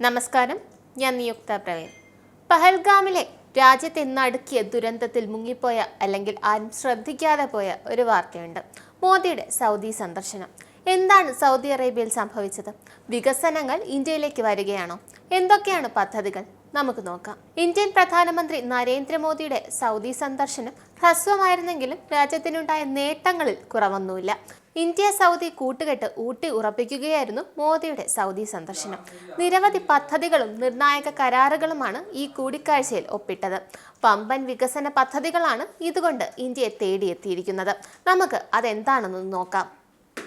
നമസ്കാരം, ഞാൻ നിയുക്ത പ്രവീൺ. പഹൽഗാമിലെ രാജ്യത്തെ നടുക്കിയ ദുരന്തത്തിൽ മുങ്ങിപ്പോയ അല്ലെങ്കിൽ ആരും ശ്രദ്ധിക്കാതെ പോയ ഒരു വാർത്തയുണ്ട്. മോദിയുടെ സൗദി സന്ദർശനം. എന്താണ് സൗദി അറേബ്യയിൽ സംഭവിച്ചത്? വികസനങ്ങൾ ഇന്ത്യയിലേക്ക് വരികയാണോ? എന്തൊക്കെയാണ് പദ്ധതികൾ? നമുക്ക് നോക്കാം. ഇന്ത്യൻ പ്രധാനമന്ത്രി നരേന്ദ്രമോദിയുടെ സൗദി സന്ദർശനം ഹ്രസ്വമായിരുന്നെങ്കിലും രാജ്യത്തിനുണ്ടായ നേട്ടങ്ങളിൽ കുറവൊന്നുമില്ല. ഇന്ത്യ സൗദി കൂട്ടുകെട്ട് ഊട്ടി ഉറപ്പിക്കുകയായിരുന്നു മോദിയുടെ സൗദി സന്ദർശനം. നിരവധി പദ്ധതികളും നിർണായക കരാറുകളുമാണ് ഈ കൂടിക്കാഴ്ചയിൽ ഒപ്പിട്ടത്. പമ്പൻ വികസന പദ്ധതികളാണ് ഇതുകൊണ്ട് ഇന്ത്യയെ തേടിയെത്തിയിരിക്കുന്നത്. നമുക്ക് അതെന്താണെന്ന് നോക്കാം.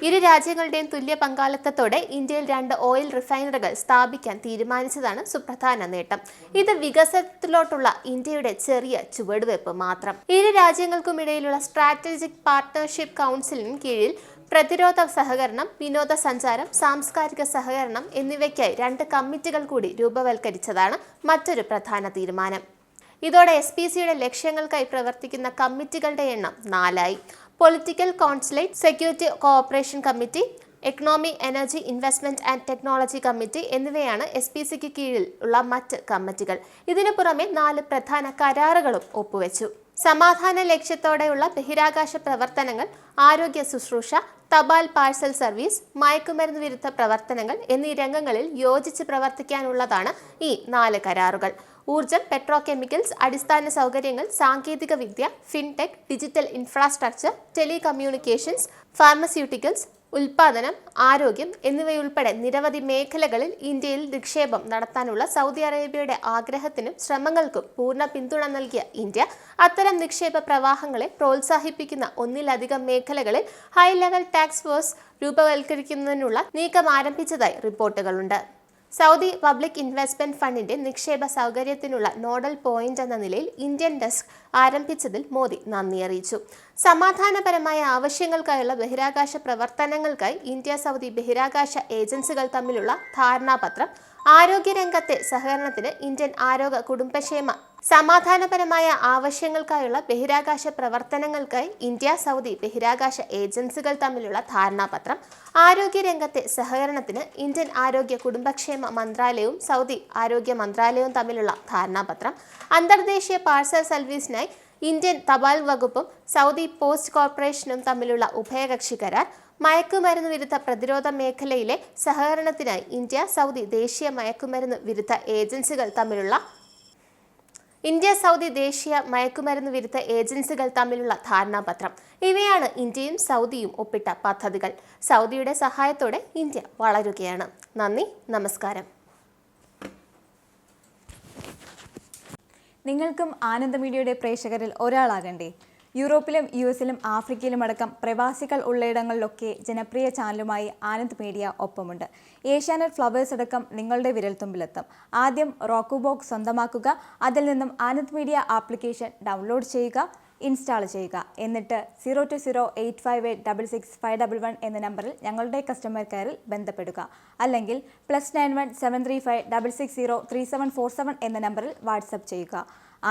ഇരു രാജ്യങ്ങളുടെയും തുല്യ പങ്കാളിത്തത്തോടെ ഇന്ത്യയിൽ 2 ഓയിൽ റിഫൈനറികൾ സ്ഥാപിക്കാൻ തീരുമാനിച്ചതാണ് സുപ്രധാന നേട്ടം. ഇത് വികസനത്തിലോട്ടുള്ള ഇന്ത്യയുടെ ചെറിയ ചുവടുവെപ്പ് മാത്രം. ഇരു രാജ്യങ്ങൾക്കുമിടയിലുള്ള സ്ട്രാറ്റജിക് പാർട്ട്ണർഷിപ്പ് കൗൺസിലിന് കീഴിൽ പ്രതിരോധ സഹകരണം, വിനോദസഞ്ചാരം, സാംസ്കാരിക സഹകരണം എന്നിവയ്ക്കായി 2 കമ്മിറ്റികൾ കൂടി രൂപവൽക്കരിച്ചതാണ് മറ്റൊരു പ്രധാന തീരുമാനം. ഇതോടെ SPCയുടെ ലക്ഷ്യങ്ങൾക്കായി പ്രവർത്തിക്കുന്ന കമ്മിറ്റികളുടെ എണ്ണം 4ആയി. Political consulate, security cooperation committee, economy, energy, investment and technology committee എന്നിവയാണ് SPCക്ക് കീഴിൽ ഉള്ള മറ്റ് കമ്മിറ്റികൾ. ഇതിനു പുറമെ 4 പ്രധാന കരാറുകളും ഒപ്പുവെച്ചു. സമാധാന ലക്ഷ്യത്തോടെയുള്ള ബഹിരാകാശ പ്രവർത്തനങ്ങൾ, ആരോഗ്യ ശുശ്രൂഷ, തപാൽ പാഴ്സൽ സർവീസ്, മയക്കുമരുന്ന് വിരുദ്ധ പ്രവർത്തനങ്ങൾ എന്നീ രംഗങ്ങളിൽ യോജിച്ച് പ്രവർത്തിക്കാനുള്ളതാണ് ഈ 4 കരാറുകൾ. ഊർജം, പെട്രോകെമിക്കൽസ്, അടിസ്ഥാന സൗകര്യങ്ങൾ, സാങ്കേതിക വിദ്യ, fintech, digital infrastructure, telecommunications, pharmaceuticals, ഉൽപാദനം, ആരോഗ്യം എന്നിവയുൾപ്പെടെ നിരവധി മേഖലകളിൽ ഇന്ത്യയിൽ നിക്ഷേപം നടത്താനുള്ള സൗദി അറേബ്യയുടെ ആഗ്രഹത്തിനും ശ്രമങ്ങൾക്കും പൂർണ്ണ പിന്തുണ നൽകിയ ഇന്ത്യ അത്തരം നിക്ഷേപ പ്രവാഹങ്ങളെ പ്രോത്സാഹിപ്പിക്കുന്ന ഒന്നിലധികം മേഖലകളിൽ ഹൈ ലെവൽ ടാസ്ക് ഫോഴ്സ് രൂപവൽക്കരിക്കുന്നതിനുള്ള നീക്കം ആരംഭിച്ചതായി റിപ്പോർട്ടുകളുണ്ട്. സൗദി പബ്ലിക് ഇൻവെസ്റ്റ്മെന്റ് ഫണ്ടിന്റെ നിക്ഷേപ സൗകര്യത്തിനുള്ള നോഡൽ പോയിന്റ് എന്ന നിലയിൽ ഇന്ത്യൻ ഡെസ്ക് ആരംഭിച്ചതിൽ മോദി നന്ദി അറിയിച്ചു. സമാധാനപരമായ ആവശ്യങ്ങൾക്കായുള്ള ബഹിരാകാശ പ്രവർത്തനങ്ങൾക്കായി ഇന്ത്യ സൗദി ബഹിരാകാശ ഏജൻസികൾ തമ്മിലുള്ള ധാരണാപത്രം, ആരോഗ്യരംഗത്തെ സഹകരണത്തിന് ഇന്ത്യൻ ആരോഗ്യ കുടുംബക്ഷേമ, സമാധാനപരമായ ആവശ്യങ്ങൾക്കായുള്ള ബഹിരാകാശ പ്രവർത്തനങ്ങൾക്കായി ഇന്ത്യ സൗദി ബഹിരാകാശ ഏജൻസികൾ തമ്മിലുള്ള ധാരണാപത്രം, ആരോഗ്യരംഗത്തെ സഹകരണത്തിന് ഇന്ത്യൻ ആരോഗ്യ കുടുംബക്ഷേമ മന്ത്രാലയവും സൗദി ആരോഗ്യ മന്ത്രാലയവും തമ്മിലുള്ള ധാരണാപത്രം, അന്തർദേശീയ പാഴ്സൽ സർവീസിനായി ഇന്ത്യൻ തപാൽ വകുപ്പും സൗദി പോസ്റ്റ് കോർപ്പറേഷനും തമ്മിലുള്ള ഉഭയകക്ഷി കരാർ, മയക്കുമരുന്ന് വിരുദ്ധ പ്രതിരോധ മേഖലയിലെ സഹകരണത്തിനായി ഇന്ത്യ സൗദി ദേശീയ മയക്കുമരുന്ന് വിരുദ്ധ ഏജൻസികൾ തമ്മിലുള്ള ധാരണാപത്രം. ഇവയാണ് ഇന്ത്യയും സൗദിയും ഒപ്പിട്ട പദ്ധതികൾ. സൗദിയുടെ സഹായത്തോടെ ഇന്ത്യ വളരുകയാണ്. നന്ദി, നമസ്കാരം. നിങ്ങൾക്കും ആനന്ദ മീഡിയയുടെ പ്രേക്ഷകരിൽ ഒരാളാകണ്ടേ? യൂറോപ്പിലും US-ലും ആഫ്രിക്കയിലും അടക്കം പ്രവാസികൾ ഉള്ളയിടങ്ങളിലൊക്കെ ജനപ്രിയ ചാനലുമായി ആനന്ദ് മീഡിയ ഒപ്പമുണ്ട്. ഏഷ്യാനെറ്റ് ഫ്ലവേഴ്സ് അടക്കം നിങ്ങളുടെ വിരൽത്തുമ്പിലെത്തും. ആദ്യം റോക്കു ബോക്സ് സ്വന്തമാക്കുക. അതിൽ നിന്നും ആനന്ദ് മീഡിയ ആപ്ലിക്കേഷൻ ഡൗൺലോഡ് ചെയ്യുക, ഇൻസ്റ്റാൾ ചെയ്യുക. എന്നിട്ട് 02085866511 എന്ന നമ്പറിൽ ഞങ്ങളുടെ കസ്റ്റമർ കെയറിൽ ബന്ധപ്പെടുക. അല്ലെങ്കിൽ +91 735 660 3747 എന്ന നമ്പറിൽ വാട്സപ്പ് ചെയ്യുക.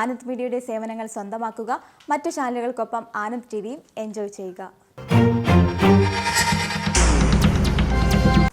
ആനന്ദ് മീഡിയയുടെ സേവനങ്ങൾ സ്വന്തമാക്കുക. മറ്റു ചാനലുകൾക്കൊപ്പം ആനന്ദ് TVയും എൻജോയ് ചെയ്യുക.